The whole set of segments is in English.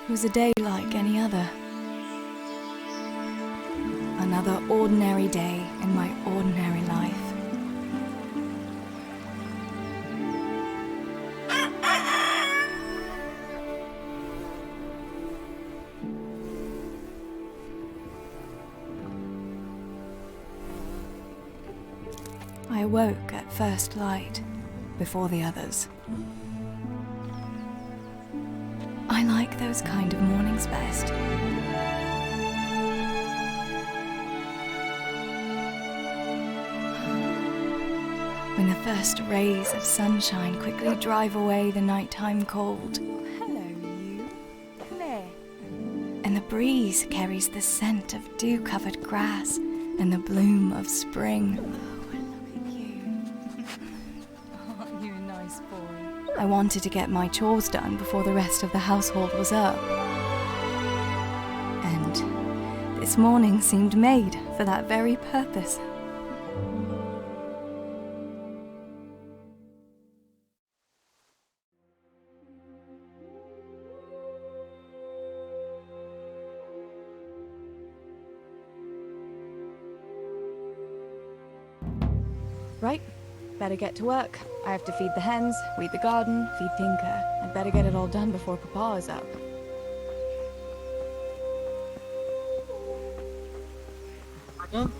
It was a day like any other. Another ordinary day in my ordinary life. I awoke at first light, before the others. I like those kind of mornings best. When the first rays of sunshine quickly drive away the nighttime cold. Hello, you. Come here. And the breeze carries the scent of dew-covered grass and the bloom of spring. Aren't you a nice boy? I wanted to get my chores done before the rest of the household was up. And this morning seemed made for that very purpose. Right, better get to work. I have to feed the hens, weed the garden, feed Tinker. I'd better get it all done before Papa is up. Pardon?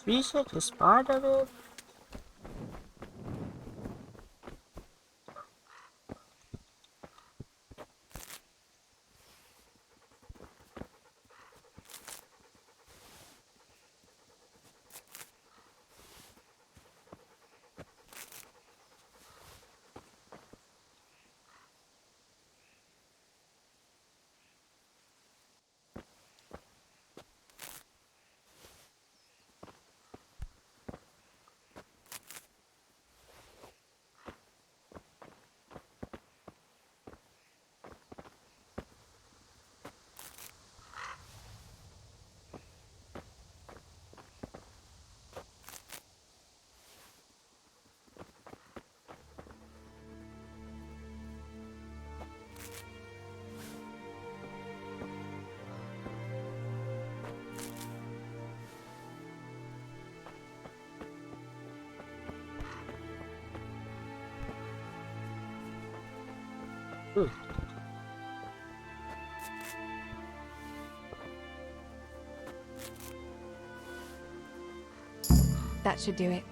Theresa is part of it? Ooh. That should do it.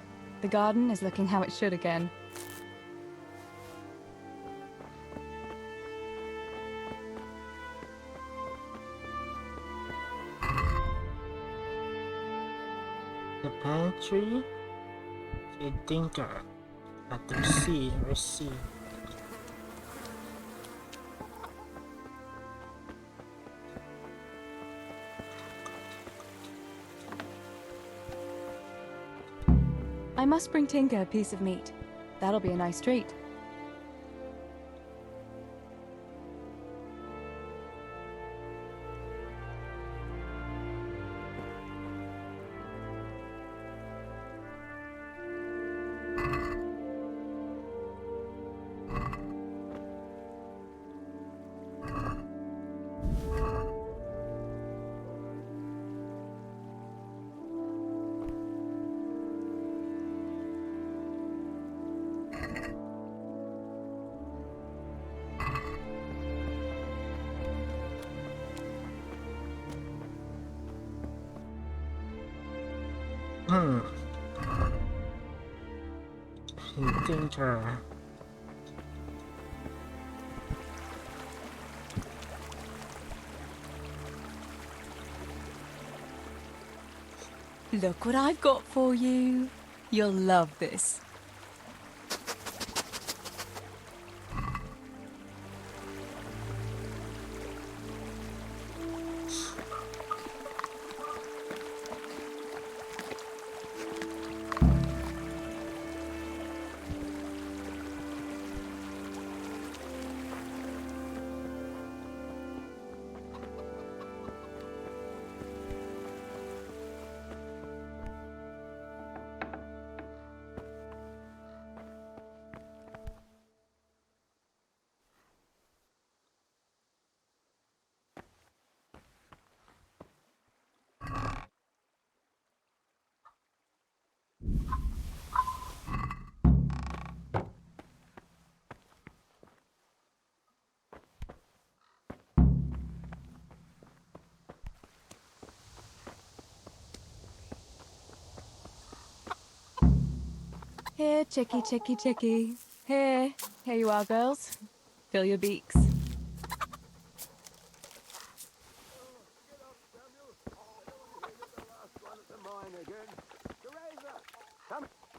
The garden is looking how it should again. The pantry? A Tinker. Let them see, receive. I must bring Tinker a piece of meat. That'll be a nice treat. Tinker. Look what I've got for you. You'll love this. Here, chickie, chickie, chickie. Here you are, girls. Fill your beaks. Theresa!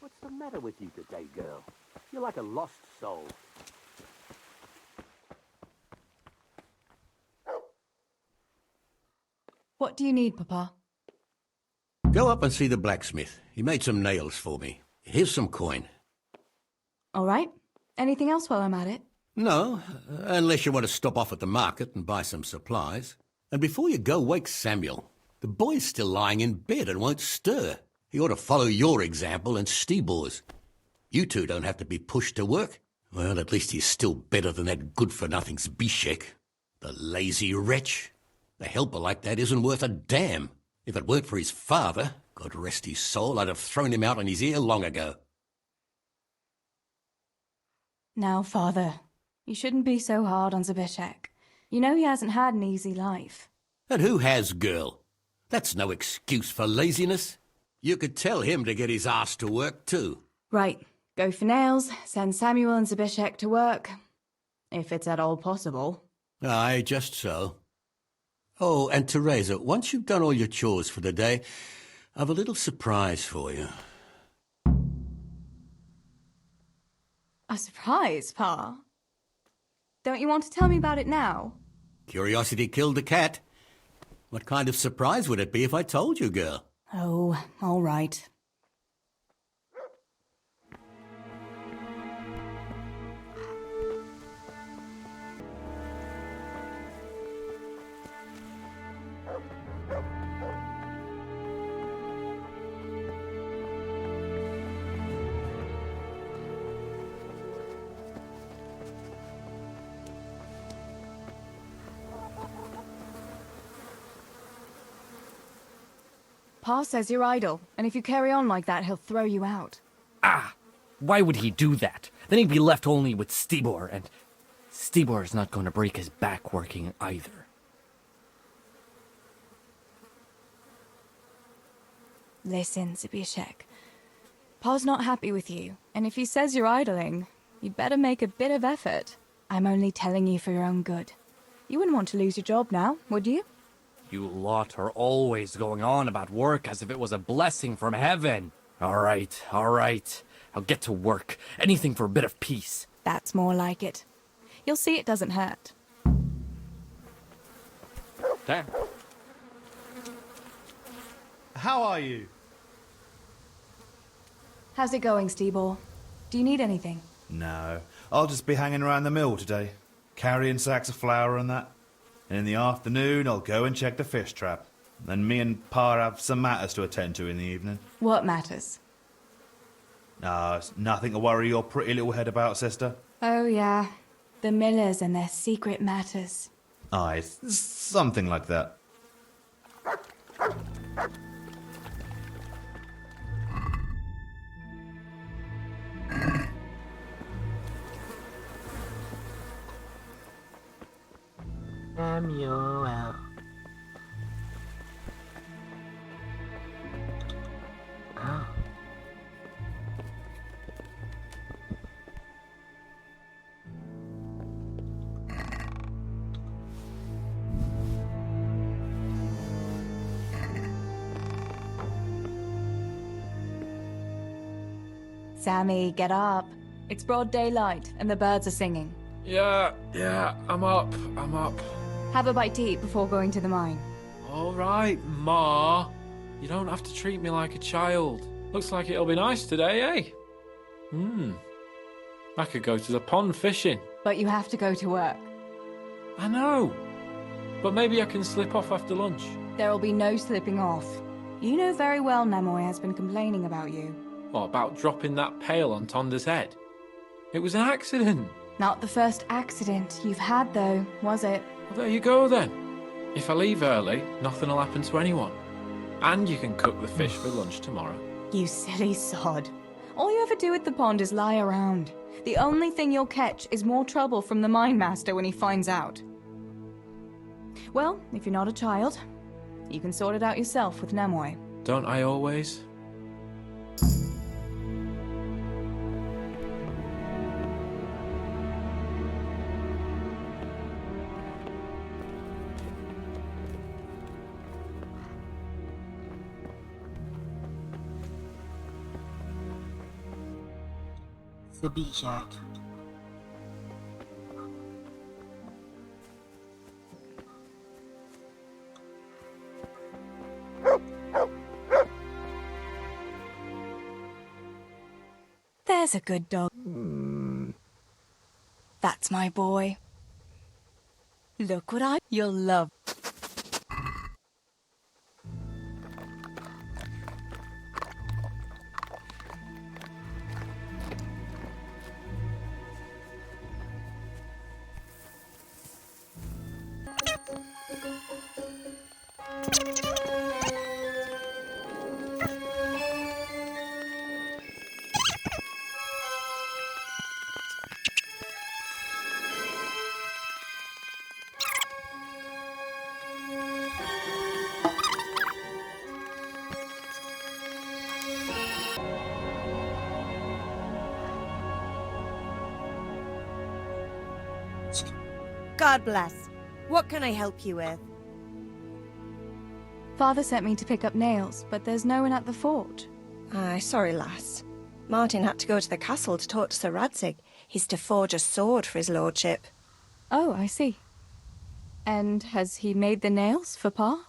What's the matter with you today, girl? You're like a lost soul. What do you need, Papa? Go up and see the blacksmith. He made some nails for me. Here's some coin. All right. Anything else while I'm at it? No, unless you want to stop off at the market and buy some supplies. And before you go, wake Samuel. The boy's still lying in bed and won't stir. He ought to follow your example and Stibor's. You two don't have to be pushed to work. Well, at least he's still better than that good-for-nothing's Bishek. The lazy wretch. A helper like that isn't worth a damn. If it weren't for his father, God rest his soul, I'd have thrown him out on his ear long ago. Now, Father, you shouldn't be so hard on Zabishek. You know he hasn't had an easy life. And who has, girl? That's no excuse for laziness. You could tell him to get his ass to work, too. Right. Go for nails, send Samuel and Zabishek to work. If it's at all possible. Aye, just so. Oh, and Theresa, once you've done all your chores for the day, I've a little surprise for you. A surprise, Pa? Don't you want to tell me about it now? Curiosity killed the cat. What kind of surprise would it be if I told you, girl? Oh, all right. Pa says you're idle, and if you carry on like that, he'll throw you out. Ah! Why would he do that? Then he'd be left only with Stibor, and Stibor is not going to break his back working either. Listen, Zabishek. Pa's not happy with you, and if he says you're idling, you'd better make a bit of effort. I'm only telling you for your own good. You wouldn't want to lose your job now, would you? You lot are always going on about work as if it was a blessing from heaven. All right. I'll get to work. Anything for a bit of peace. That's more like it. You'll see it doesn't hurt. Damn. How are you? How's it going, Stibor? Do you need anything? No, I'll just be hanging around the mill today, carrying sacks of flour and that. And in the afternoon, I'll go and check the fish trap. Then me and Pa have some matters to attend to in the evening. What matters? It's nothing to worry your pretty little head about, sister. Oh, yeah. The Millers and their secret matters. Aye, something like that. Samuel. Oh. Sammy, get up. It's broad daylight, and the birds are singing. Yeah, I'm up. Have a bite to eat before going to the mine. All right, Ma. You don't have to treat me like a child. Looks like it'll be nice today, eh? I could go to the pond fishing. But you have to go to work. I know. But maybe I can slip off after lunch. There'll be no slipping off. You know very well Nemoy has been complaining about you. What about dropping that pail on Tonda's head? It was an accident. Not the first accident you've had, though, was it? Well, there you go then. If I leave early, nothing will happen to anyone. And you can cook the fish for lunch tomorrow. You silly sod. All you ever do at the pond is lie around. The only thing you'll catch is more trouble from the mine master when he finds out. Well, if you're not a child, you can sort it out yourself with Nemoy. Don't I always? It's the beach shack. There's a good dog. That's my boy. Look what You'll love. God bless. What can I help you with? Father sent me to pick up nails, but there's no one at the fort. Aye, sorry, lass. Martin had to go to the castle to talk to Sir Radzig. He's to forge a sword for his lordship. Oh, I see. And has he made the nails for Pa?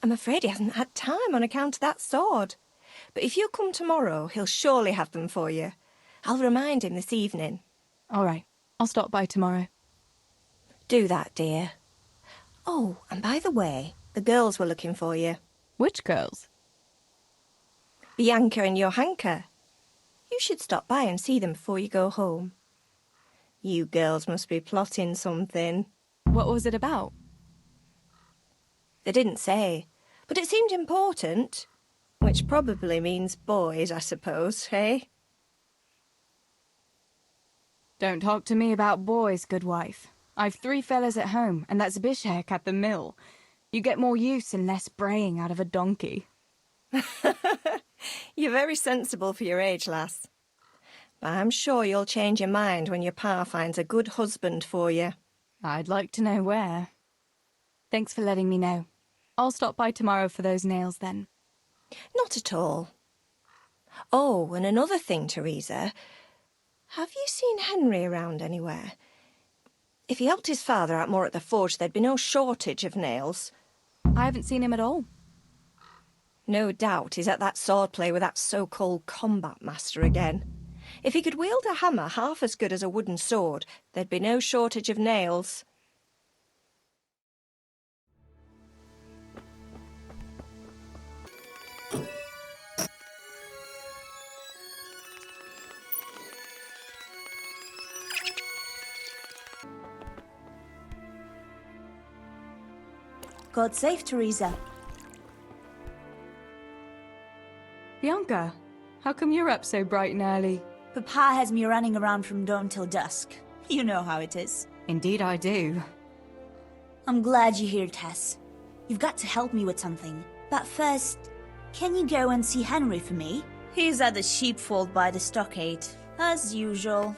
I'm afraid he hasn't had time on account of that sword. But if you come tomorrow, he'll surely have them for you. I'll remind him this evening. All right. I'll stop by tomorrow. Do that, dear. Oh, and by the way, the girls were looking for you. Which girls? Bianca and Johanka. You should stop by and see them before you go home. You girls must be plotting something. What was it about? They didn't say, but it seemed important. Which probably means boys, I suppose, eh? Don't talk to me about boys, good wife. I've 3 fellas at home, and that's Bishek at the mill. You get more use and less braying out of a donkey. You're very sensible for your age, lass. But I'm sure you'll change your mind when your pa finds a good husband for you. I'd like to know where. Thanks for letting me know. I'll stop by tomorrow for those nails then. Not at all. Oh, and another thing, Theresa. Have you seen Henry around anywhere? If he helped his father out more at the forge, there'd be no shortage of nails. I haven't seen him at all. No doubt he's at that swordplay with that so-called combat master again. If he could wield a hammer half as good as a wooden sword, there'd be no shortage of nails. God save Theresa. Bianca, how come you're up so bright and early? Papa has me running around from dawn till dusk. You know how it is. Indeed I do. I'm glad you're here, Tess. You've got to help me with something. But first, can you go and see Henry for me? He's at the sheepfold by the stockade, as usual.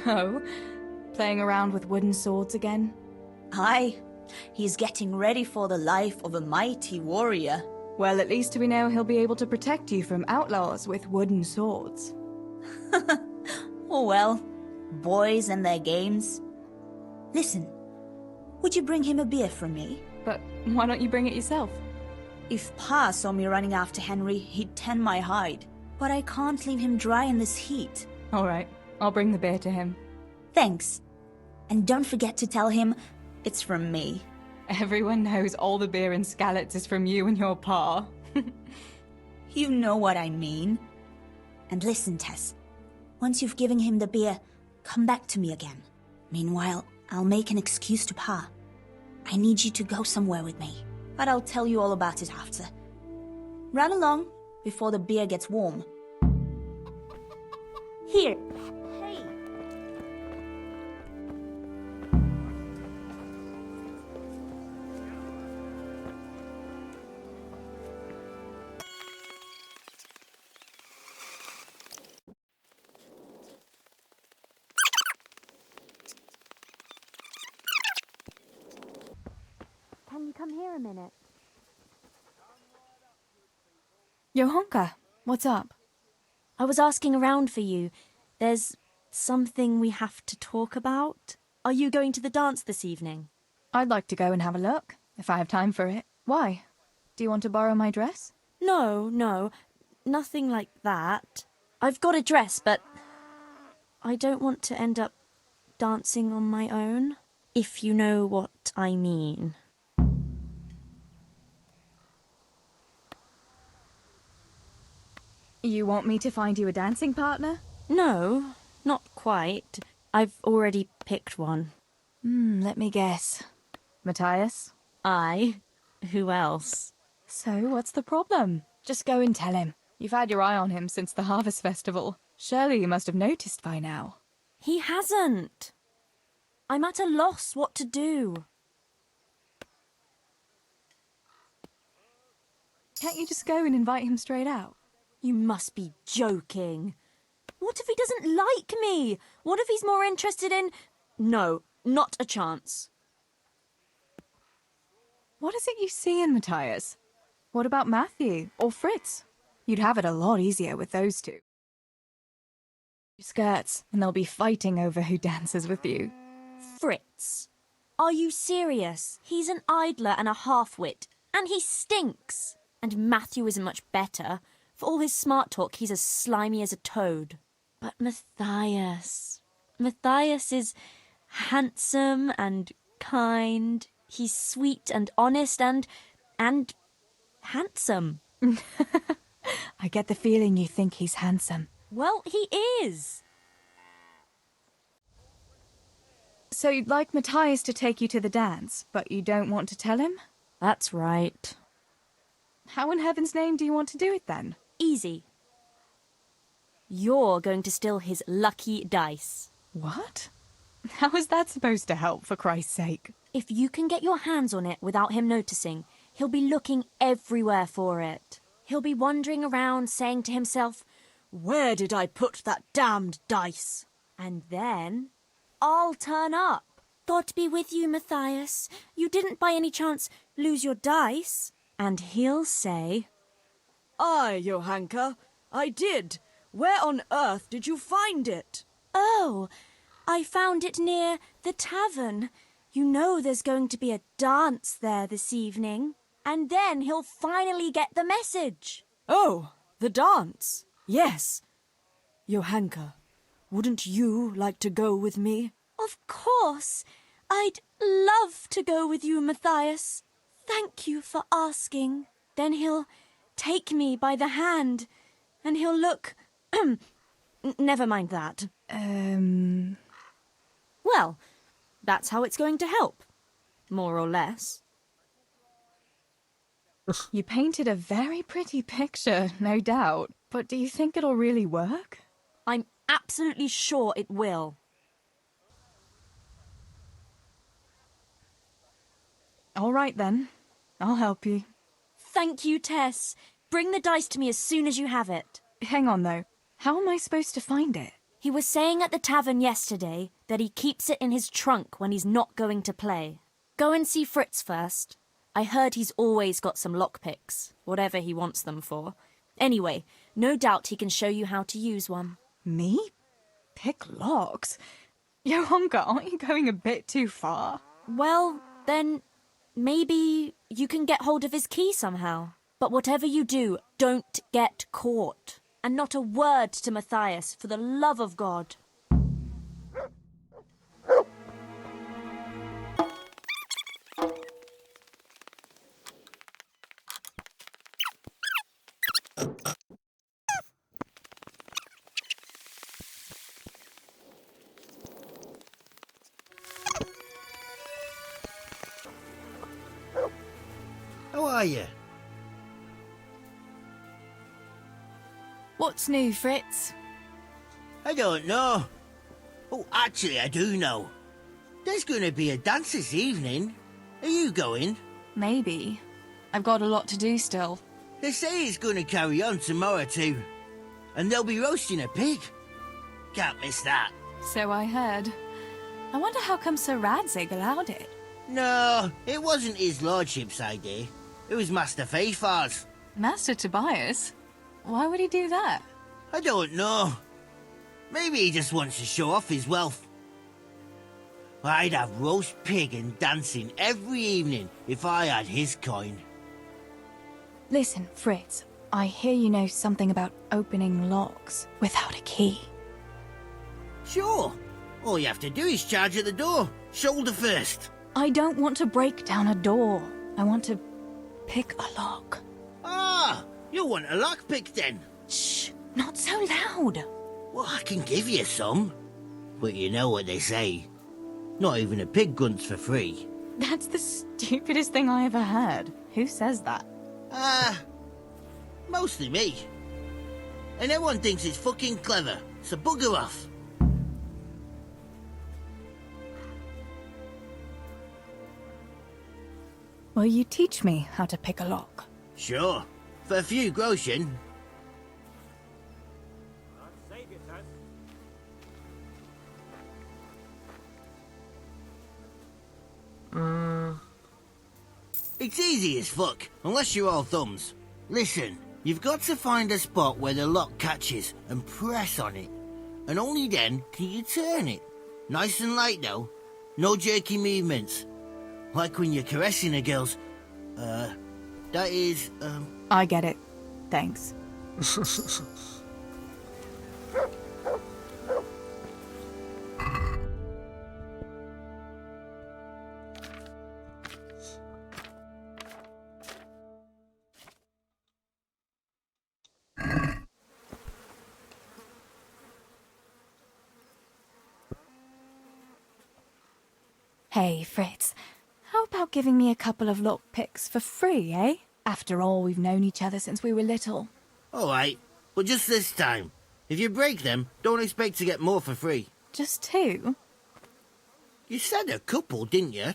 Oh? Playing around with wooden swords again? Aye. He's getting ready for the life of a mighty warrior. Well, at least we know he'll be able to protect you from outlaws with wooden swords. Oh well, boys and their games. Listen, would you bring him a beer from me? But why don't you bring it yourself? If Pa saw me running after Henry, he'd tan my hide. But I can't leave him dry in this heat. All right, I'll bring the beer to him. Thanks. And don't forget to tell him it's from me. Everyone knows all the beer in Skalitz is from you and your pa. You know what I mean. And listen, Tess. Once you've given him the beer, come back to me again. Meanwhile, I'll make an excuse to Pa. I need you to go somewhere with me. But I'll tell you all about it after. Run along before the beer gets warm. Here. Hey. Can you come here a minute? Johanka, what's up? I was asking around for you. There's something we have to talk about. Are you going to the dance this evening? I'd like to go and have a look, if I have time for it. Why? Do you want to borrow my dress? No, nothing like that. I've got a dress, but I don't want to end up dancing on my own, if you know what I mean. You want me to find you a dancing partner? No, not quite. I've already picked one. Let me guess. Matthias? Who else? So, what's the problem? Just go and tell him. You've had your eye on him since the Harvest Festival. Surely you must have noticed by now. He hasn't. I'm at a loss what to do. Can't you just go and invite him straight out? You must be joking. What if he doesn't like me? What if he's more interested in... No, not a chance. What is it you see in Matthias? What about Matthew or Fritz? You'd have it a lot easier with those two. Skirts, and they'll be fighting over who dances with you. Fritz? Are you serious? He's an idler and a half-wit, and he stinks. And Matthew isn't much better. For all his smart talk, he's as slimy as a toad. But Matthias is handsome and kind. He's sweet and honest and handsome. I get the feeling you think he's handsome. Well, he is. So you'd like Matthias to take you to the dance, but you don't want to tell him? That's right. How in heaven's name do you want to do it then? Easy. You're going to steal his lucky dice. What? How is that supposed to help, for Christ's sake? If you can get your hands on it without him noticing, he'll be looking everywhere for it. He'll be wandering around saying to himself, "Where did I put that damned dice?" And then I'll turn up. God be with you, Matthias. You didn't by any chance lose your dice? And he'll say, "Aye, Johanka, I did. Where on earth did you find it?" "Oh, I found it near the tavern. You know there's going to be a dance there this evening." And then he'll finally get the message. "Oh, the dance? Yes. Johanka, wouldn't you like to go with me?" Of course. I'd love to go with you, Matthias. Thank you for asking. Then he'll take me by the hand, and he'll look... Never mind that. Well, that's how it's going to help. More or less. You painted a very pretty picture, no doubt. But do you think it'll really work? I'm absolutely sure it will. All right, then. I'll help you. Thank you, Tess. Bring the dice to me as soon as you have it. Hang on, though. How am I supposed to find it? He was saying at the tavern yesterday that he keeps it in his trunk when he's not going to play. Go and see Fritz first. I heard he's always got some lockpicks, whatever he wants them for. Anyway, no doubt he can show you how to use one. Me? Pick locks? Johanka, aren't you going a bit too far? Well, then maybe you can get hold of his key somehow. But whatever you do, don't get caught. And not a word to Matthias, for the love of God. How are you? What's new, Fritz? I don't know. Oh, actually, I do know. There's going to be a dance this evening. Are you going? Maybe. I've got a lot to do still. They say it's going to carry on tomorrow too. And they'll be roasting a pig. Can't miss that. So I heard. I wonder how come Sir Radzig allowed it? No, it wasn't his lordship's idea. It was Master Faithfar's. Master Tobias? Why would he do that? I don't know. Maybe he just wants to show off his wealth. I'd have roast pig and dancing every evening if I had his coin. Listen, Fritz, I hear you know something about opening locks without a key. Sure. All you have to do is charge at the door, shoulder first. I don't want to break down a door. I want to pick a lock. Ah, you want a lockpick then? Shh, not so loud. Well, I can give you some. But you know what they say. Not even a pig grunts for free. That's the stupidest thing I ever heard. Who says that? Mostly me. And everyone thinks it's fucking clever, so bugger off. Will you teach me how to pick a lock? Sure. For a few groschen. It's easy as fuck, unless you're all thumbs. Listen, you've got to find a spot where the lock catches and press on it. And only then can you turn it. Nice and light though. No jerky movements. Like when you're caressing a girl's... that is, I get it. Thanks. Hey, Fritz. How about giving me a couple of lock picks for free, eh? After all, we've known each other since we were little. alright, but just this time. If you break them, don't expect to get more for free. Just two? You said a couple, didn't you?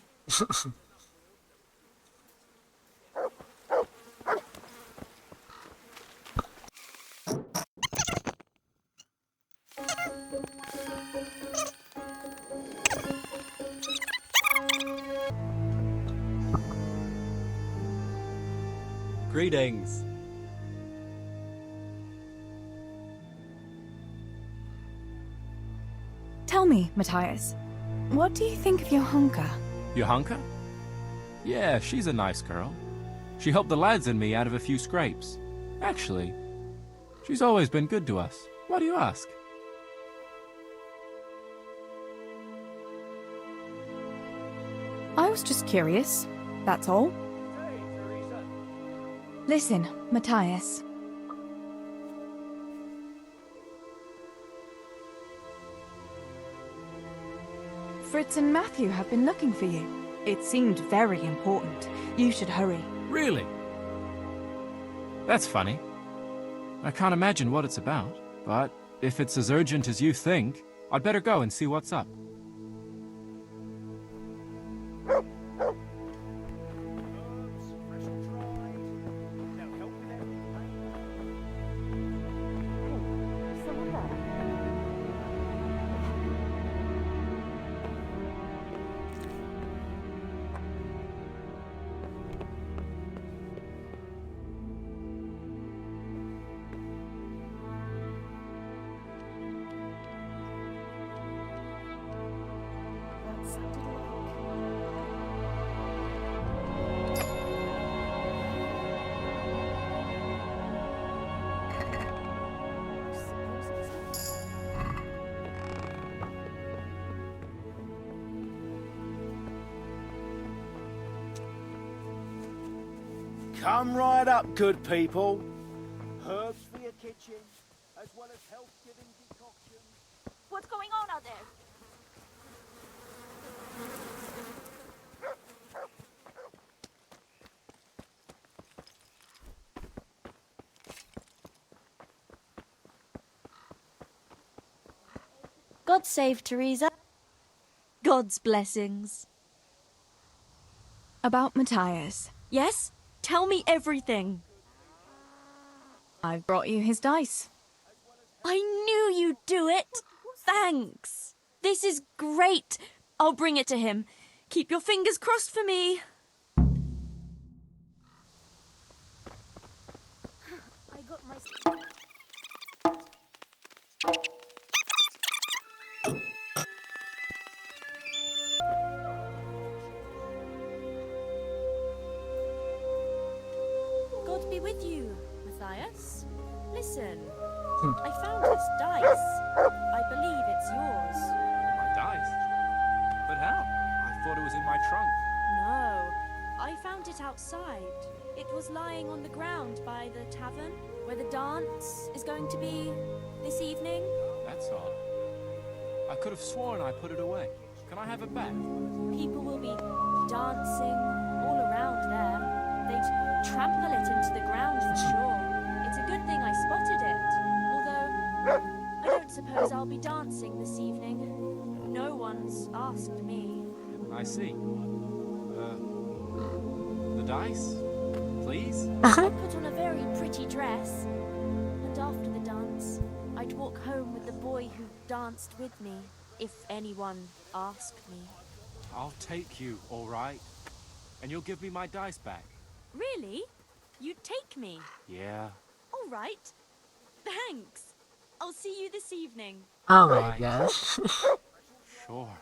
Greetings. Tell me, Matthias, what do you think of Johanka? Johanka? Yeah, she's a nice girl. She helped the lads and me out of a few scrapes. Actually, she's always been good to us. Why do you ask? I was just curious, that's all. Hey, Theresa. Listen, Matthias. Fritz and Matthew have been looking for you. It seemed very important. You should hurry. Really? That's funny. I can't imagine what it's about, but if it's as urgent as you think, I'd better go and see what's up. Come right up, good people. Herbs for your kitchen, as well as health-giving decoctions. What's going on out there? God save Theresa. God's blessings. About Matthias. Yes? Tell me everything. I've brought you his dice. I knew you'd do it. Thanks. This is great. I'll bring it to him. Keep your fingers crossed for me. I got my... God be with you, Matthias. Listen, I found this dice. I believe it's yours. My dice? But how? I thought it was in my trunk. No, I found it outside. It was lying on the ground by the tavern where the dance is going to be this evening. That's odd. I could have sworn I put it away. Can I have it back? People will be dancing all around there. They'd trample it into the ground for sure. It's a good thing I spotted it. Although, I don't suppose I'll be dancing this evening. No one's asked me. I see. The dice? Please? I'd put on a very pretty dress. And after the dance, I'd walk home with the boy who danced with me, if anyone asked me. I'll take you, all right? And you'll give me my dice back. Really? You'd take me? Yeah. All right. Thanks. I'll see you this evening. Oh my gosh. Sure.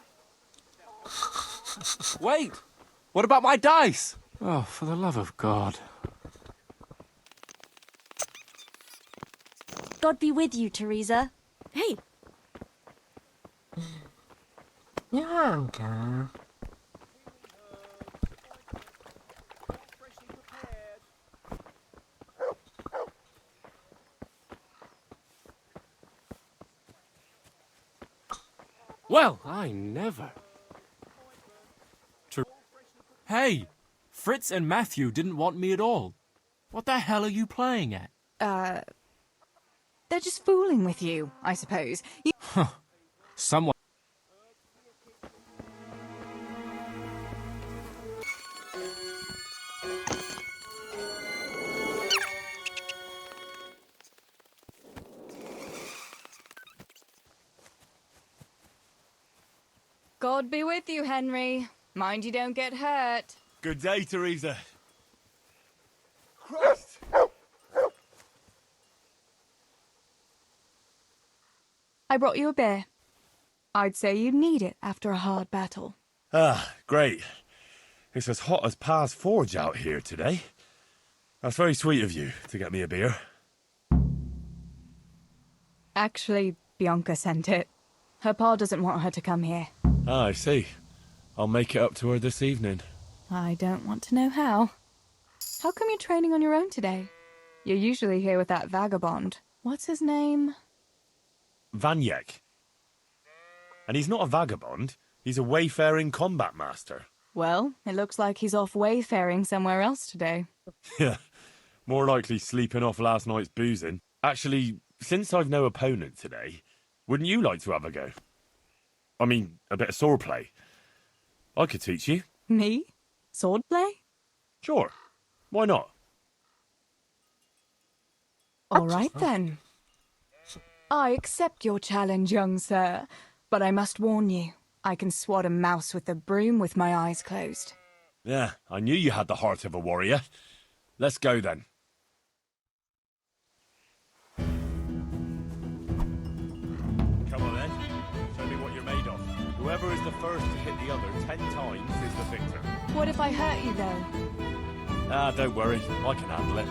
Wait! What about my dice? Oh, for the love of God. God be with you, Theresa. Hey. Bianca. Well, I never. Hey! Fritz and Matthew didn't want me at all. What the hell are you playing at? They're just fooling with you, I suppose. Someone... God be with you, Henry. Mind you don't get hurt. Good day, Theresa. Christ! I brought you a beer. I'd say you'd need it after a hard battle. Ah, great. It's as hot as Pa's Forge out here today. That's very sweet of you to get me a beer. Actually, Bianca sent it. Her pa doesn't want her to come here. Ah, I see. I'll make it up to her this evening. I don't want to know how. How come you're training on your own today? You're usually here with that vagabond. What's his name? Vanyek. And he's not a vagabond. He's a wayfaring combat master. Well, it looks like he's off wayfaring somewhere else today. Yeah, more likely sleeping off last night's boozing. Actually, since I've no opponent today, wouldn't you like to have a go? I mean, a bit of swordplay. I could teach you. Me? Swordplay? Sure. Why not? All right, then. I accept your challenge, young sir. But I must warn you, I can swat a mouse with a broom with my eyes closed. Yeah, I knew you had the heart of a warrior. Let's go, then. Come on, then. Show me what you're made of. Whoever Whoever is the first to hit the other 10 times is the victor. What if I hurt you, though? Ah, don't worry. I can handle it.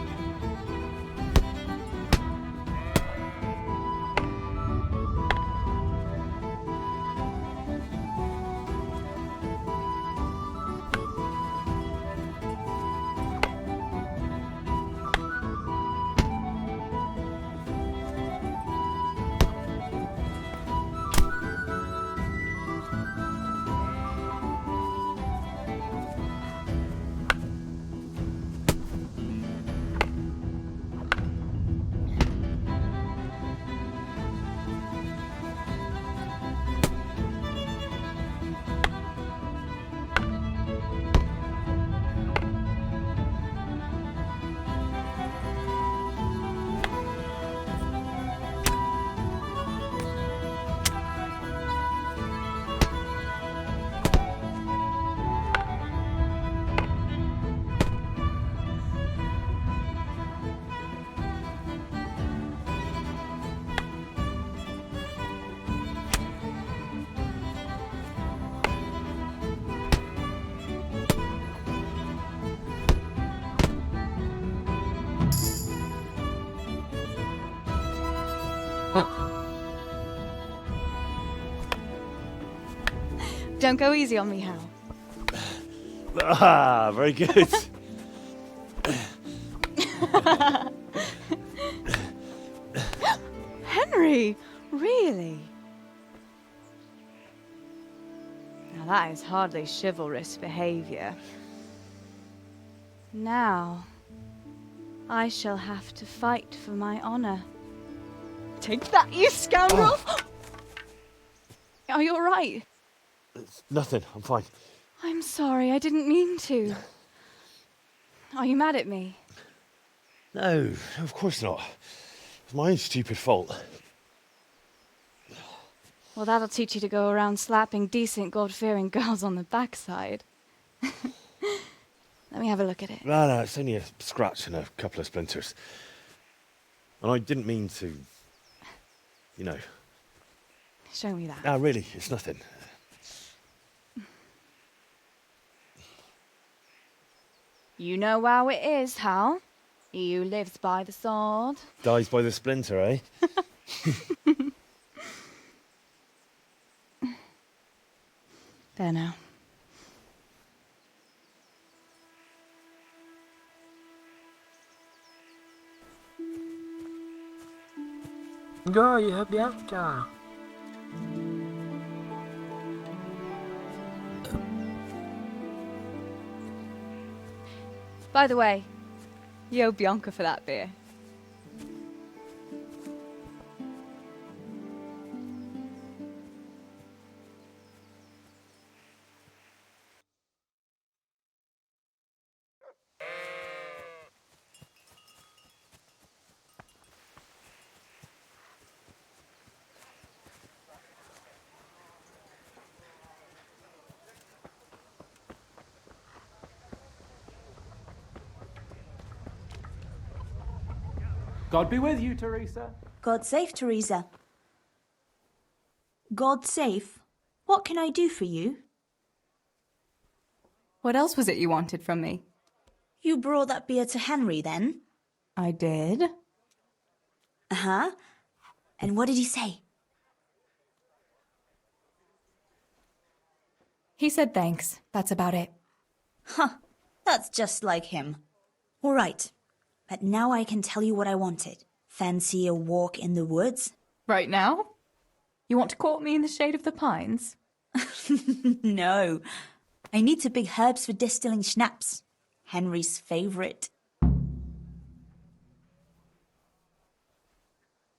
Don't go easy on me, Hal. Ah, very good. Henry, really? Now that is hardly chivalrous behavior. Now, I shall have to fight for my honor. Take that, you scoundrel! Are you all right? It's nothing. I'm fine. I'm sorry, I didn't mean to. Are you mad at me? No, of course not. It's my own stupid fault. Well, that'll teach you to go around slapping decent, God-fearing girls on the backside. Let me have a look at it. No, it's only a scratch and a couple of splinters. And I didn't mean to, you know. Show me that. No, really, it's nothing. You know how it is, Hal. He who lives by the sword Dies by the splinter, eh? There now. Gioia, Bianca. By the way, you owe Bianca for that beer. God be with you, Theresa. God save Theresa. God safe? What can I do for you? What else was it you wanted from me? You brought that beer to Henry, then? I did. Uh-huh. And what did he say? He said thanks. That's about it. Huh. That's just like him. All right. But now I can tell you what I wanted. Fancy a walk in the woods? Right now? You want to court me in the shade of the pines? No. I need to pick herbs for distilling schnapps. Henry's favourite.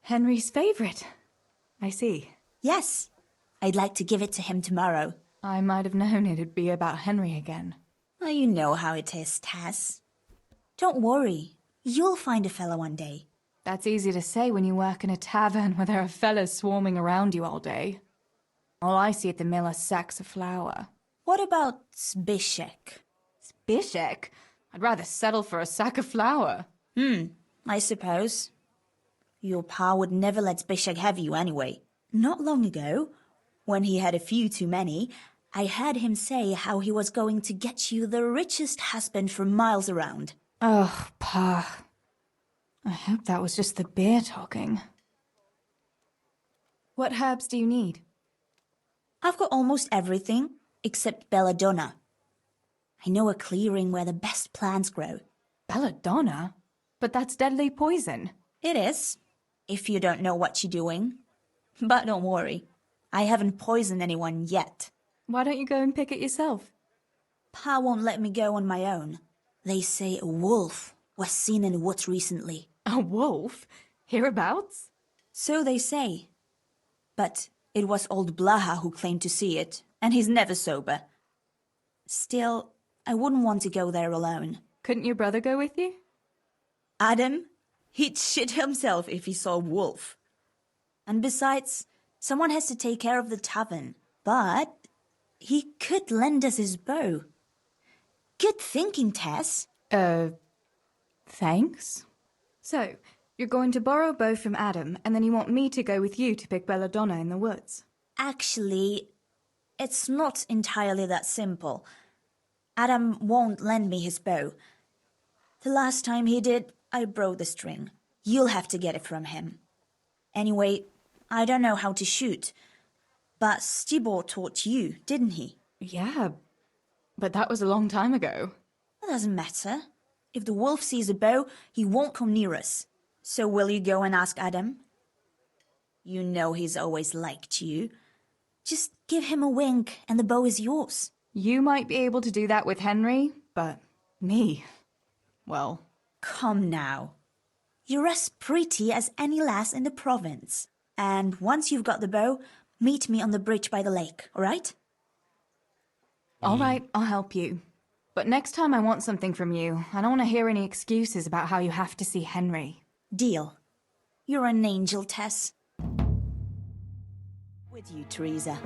Henry's favourite? I see. Yes. I'd like to give it to him tomorrow. I might have known it'd be about Henry again. Oh, you know how it is, Tess. Don't worry. You'll find a fella one day. That's easy to say when you work in a tavern where there are fellas swarming around you all day. All I see at the mill are sacks of flour. What about Zbyszek? Zbyszek? I'd rather settle for a sack of flour. I suppose. Your pa would never let Zbyszek have you anyway. Not long ago, When he had a few too many, I heard him say how he was going to get you the richest husband for miles around. Oh, Pa. I hope that was just the beer talking. What herbs do you need? I've got almost everything except belladonna. I know a clearing where the best plants grow. Belladonna? But that's deadly poison. It is, if you don't know what you're doing. But don't worry, I haven't poisoned anyone yet. Why don't you go and pick it yourself? Pa won't let me go on my own. They say a wolf was seen in the woods recently. A wolf? Hereabouts? So they say. But it was old Blaha who claimed to see it, and he's never sober. Still, I wouldn't want to go there alone. Couldn't your brother go with you? Adam? He'd shit himself if he saw a wolf. And besides, someone has to take care of the tavern. But he could lend us his bow. Good thinking, Tess. Thanks. So, you're going to borrow a bow from Adam, and then you want me to go with you to pick belladonna in the woods? Actually, it's not entirely that simple. Adam won't lend me his bow. The last time he did, I broke the string. You'll have to get it from him. Anyway, I don't know how to shoot. But Stibor taught you, didn't he? Yeah, but that was a long time ago. It doesn't matter. If the wolf sees a bow, he won't come near us. So will you go and ask Adam? You know he's always liked you. Just give him a wink and the bow is yours. You might be able to do that with Henry, but me, well... Come now. You're as pretty as any lass in the province. And once you've got the bow, meet me on the bridge by the lake, all right? All right, I'll help you. But next time I want something from you, I don't want to hear any excuses about how you have to see Henry. Deal. You're an angel, Tess. With you, Theresa.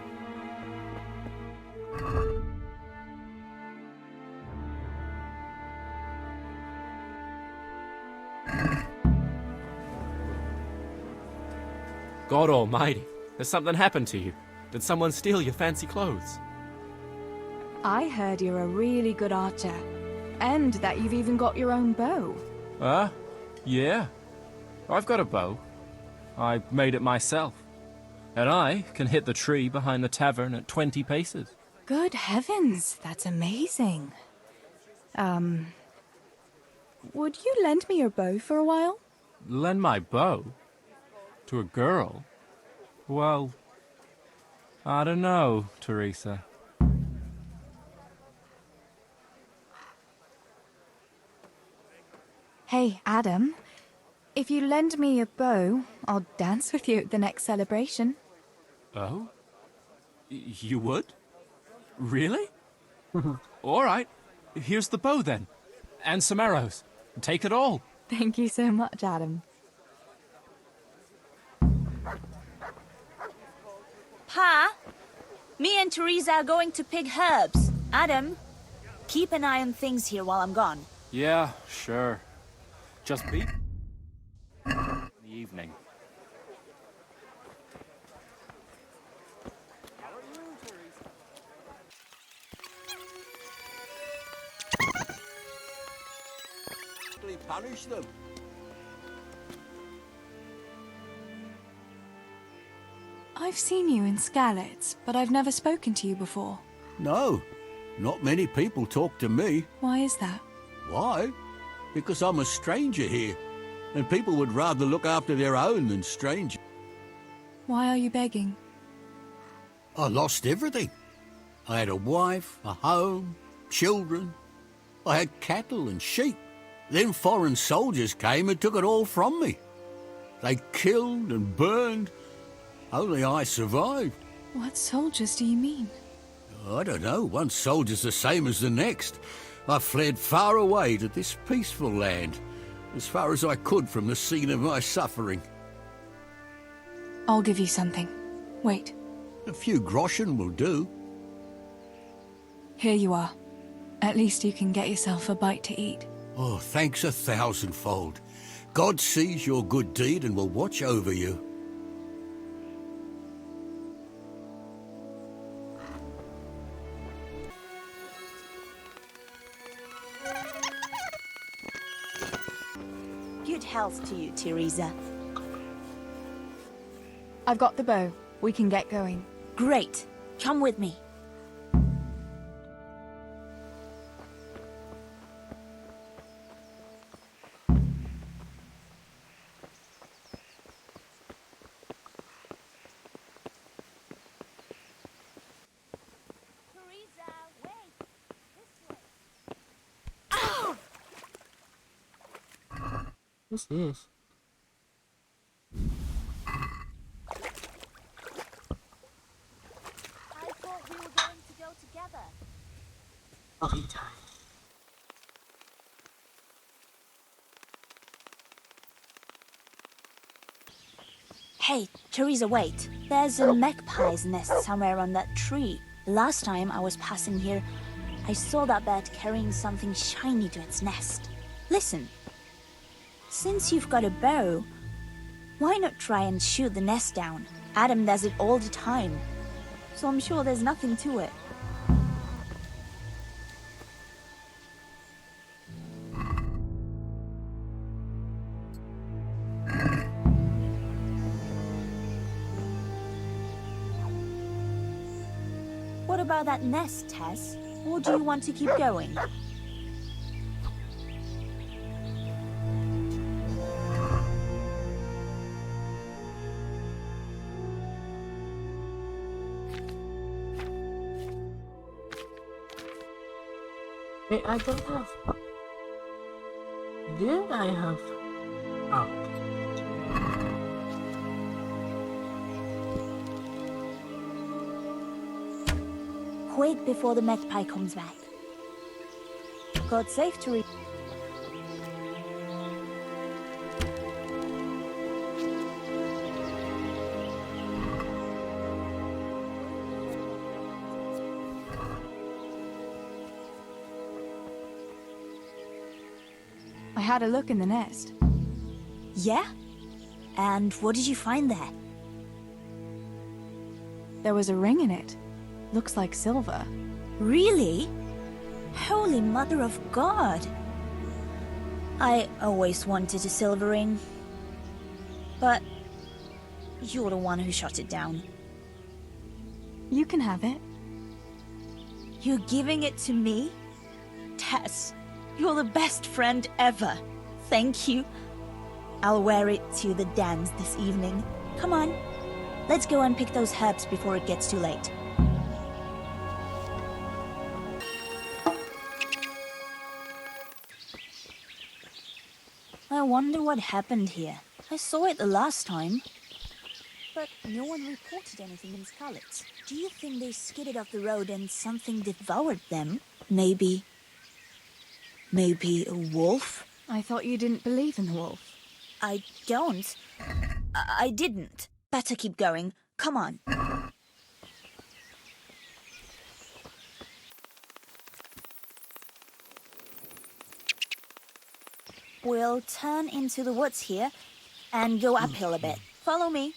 God almighty, has something happened to you? Did someone steal your fancy clothes? I heard you're a really good archer, and that you've even got your own bow. Yeah. I've got a bow. I made it myself. And I can hit the tree behind the tavern at 20 paces. Good heavens, that's amazing. Would you lend me your bow for a while? Lend my bow? To a girl? Well, I don't know, Theresa. Hey, Adam. If you lend me your bow, I'll dance with you at the next celebration. Oh? You would? Really? All right. Here's the bow, then. And some arrows. Take it all. Thank you so much, Adam. Pa, me and Theresa are going to pick herbs. Adam, keep an eye on things here while I'm gone. Yeah, sure. Just be... in the evening. Punish them. I've seen you in Skalitz, but I've never spoken to you before. No, not many people talk to me. Why is that? Why? Because I'm a stranger here, and people would rather look after their own than strangers. Why are you begging? I lost everything. I had a wife, a home, children. I had cattle and sheep. Then foreign soldiers came and took it all from me. They killed and burned. Only I survived. What soldiers do you mean? I don't know. One soldier's the same as the next. I fled far away to this peaceful land, as far as I could from the scene of my suffering. I'll give you something. Wait. A few groschen will do. Here you are. At least you can get yourself a bite to eat. Oh, thanks 1,000-fold. God sees your good deed and will watch over you. health to you, Theresa. I've got the bow. We can get going. Great. Come with me. What's this? I thought we were going to go together. Coffee time. Hey, Theresa, wait. There's a magpie's nest somewhere on that tree. Last time I was passing here, I saw that bird carrying something shiny to its nest. Listen. Since you've got a bow, why not try and shoot the nest down? Adam does it all the time, so I'm sure there's nothing to it. What about that nest, Tess? Or do you want to keep going? Wait, I don't have. Did I have? Oh. Quick before the magpie comes back. God save Theresa. I had a look in the nest. Yeah? And what did you find there? There was a ring in it. Looks like silver. Really? Holy Mother of God! I always wanted a silver ring. But you're the one who shot it down. You can have it. You're giving it to me? Tess, you're the best friend ever. Thank you. I'll wear it to the dance this evening. Come on. Let's go and pick those herbs before it gets too late. I wonder what happened here. I saw it the last time. But no one reported anything in Skalitz. Do you think they skidded off the road and something devoured them? Maybe a wolf? I thought you didn't believe in the wolf. I don't. I didn't. Better keep going. Come on. We'll turn into the woods here and go uphill a bit. Follow me.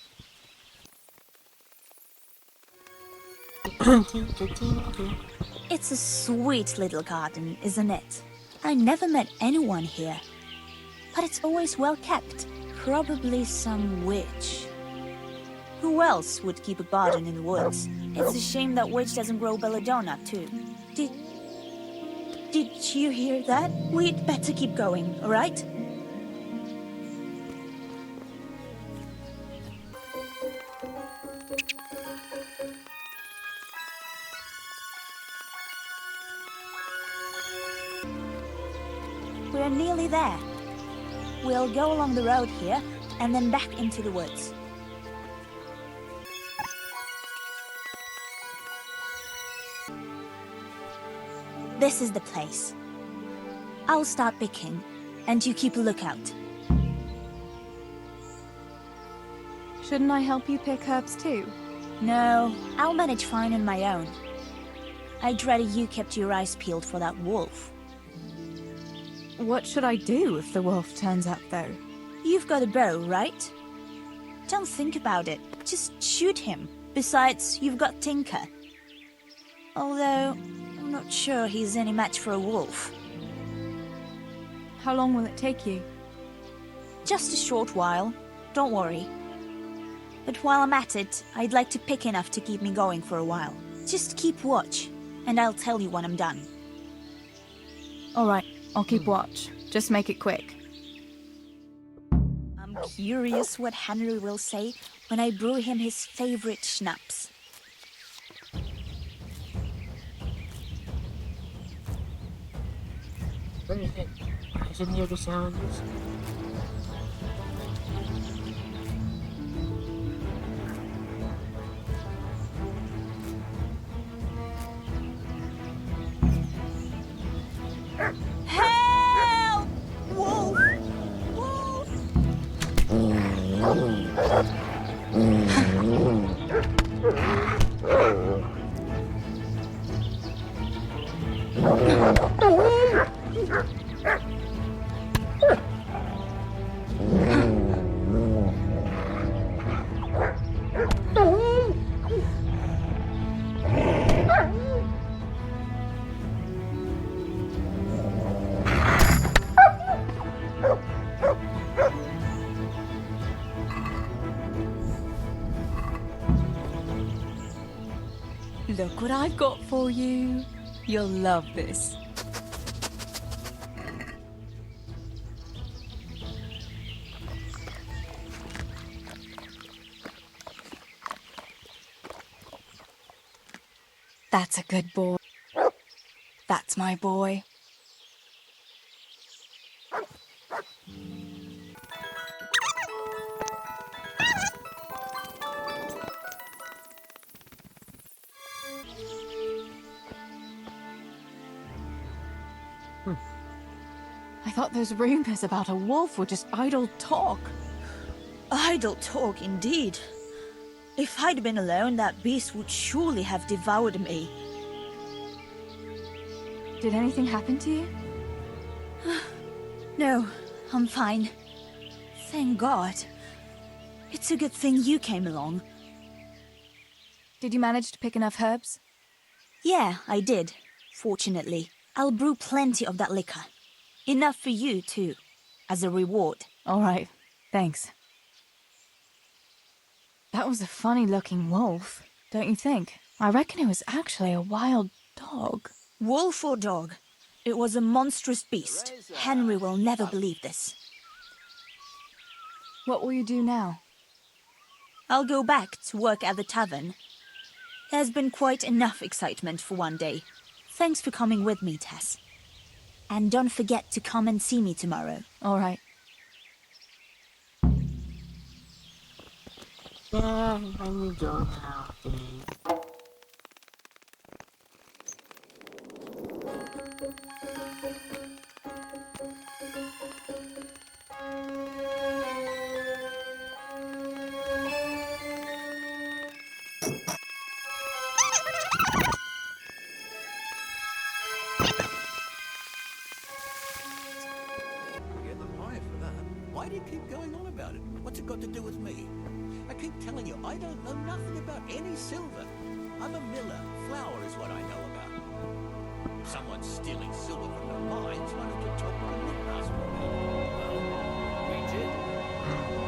It's a sweet little garden, isn't it? I never met anyone here. But it's always well kept. Probably some witch. Who else would keep a garden in the woods? It's a shame that witch doesn't grow belladonna, too. Did you hear that? We'd better keep going, alright? We're nearly there. We'll go along the road here, and then back into the woods. This is the place. I'll start picking, and you keep a lookout. Shouldn't I help you pick herbs too? No, I'll manage fine on my own. I'd rather you kept your eyes peeled for that wolf. What should I do if the wolf turns up, though? You've got a bow, right? Don't think about it. Just shoot him. Besides, you've got Tinker. Although, I'm not sure he's any match for a wolf. How long will it take you? Just a short while. Don't worry. But while I'm at it, I'd like to pick enough to keep me going for a while. Just keep watch, and I'll tell you when I'm done. All right, I'll keep watch. Just make it quick. I'm curious what Henry will say when I brew him his favorite schnapps. What is it? I didn't hear the sounds. Help! Wolf! Wolf! Look what I've got for you. You'll love this. That's a good boy. That's my boy. I thought those rumors about a wolf were just idle talk. Idle talk, indeed. If I'd been alone, that beast would surely have devoured me. Did anything happen to you? No, I'm fine. Thank God. It's a good thing you came along. Did you manage to pick enough herbs? Yeah, I did. Fortunately. I'll brew plenty of that liquor. Enough for you, too. As a reward. All right. Thanks. That was a funny-looking wolf, don't you think? I reckon it was actually a wild dog. Wolf or dog? It was a monstrous beast. Henry will never believe this. What will you do now? I'll go back to work at the tavern. There's been quite enough excitement for one day. Thanks for coming with me, Tess. And don't forget to come and see me tomorrow. All right. Yeah, and you don't have to. Why do you keep going on about it? What's it got to do with me? I keep telling you, I don't know nothing about any silver. I'm a miller. Flour is what I know about. If someone's stealing silver from the mines, why don't you talk to the ringmaster about it? Well, we did.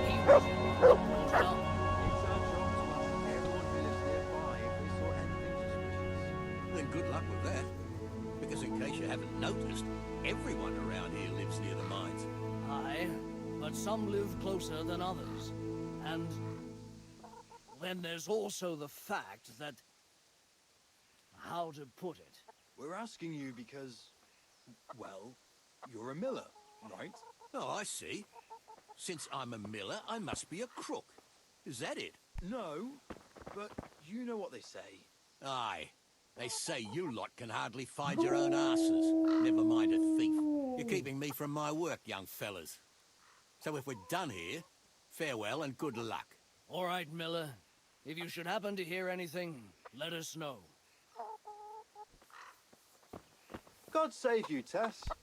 He was brought up. It's our job to ask everyone who lives nearby if they saw anything suspicious. Then good luck with that. Because in case you haven't noticed, everyone around here lives near the mines. Aye, but some live closer than others. And then there's also the fact that... how to put it? We're asking you because, well, you're a miller, right? Oh, I see. Since I'm a miller, I must be a crook. Is that it? No, but you know what they say. Aye. They say you lot can hardly find your own asses. Never mind a thief. You're keeping me from my work, young fellas. So if we're done here, farewell and good luck. All right, Miller. If you should happen to hear anything, let us know. God save you, Tess.